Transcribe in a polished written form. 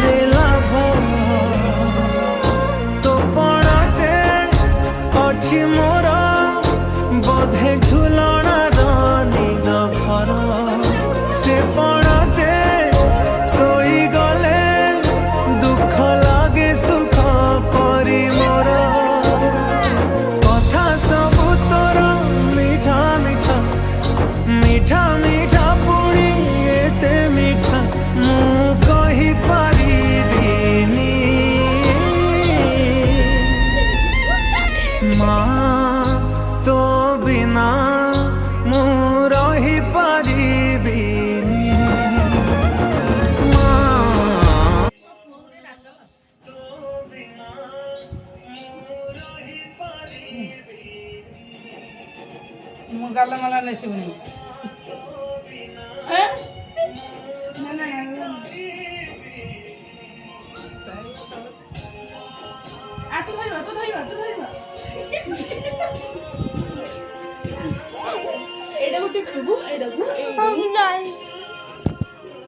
रे लाभ तो पणते अछि मोर बोधे झुलणार निद घर से पणते सोई गले दुख लागे सुख परी मोर कथा सबु तोर मीठा मीठा मीठा मीठा पुणी एते मीठा मु कहि पारिबिनी माँ तो बिना मु रही पारिबिनी माँ तो बिना मु रही पारिबिनी मग गाला मला नशिबनी ना ना तू धरिबा एटा गोटे खूबू एटा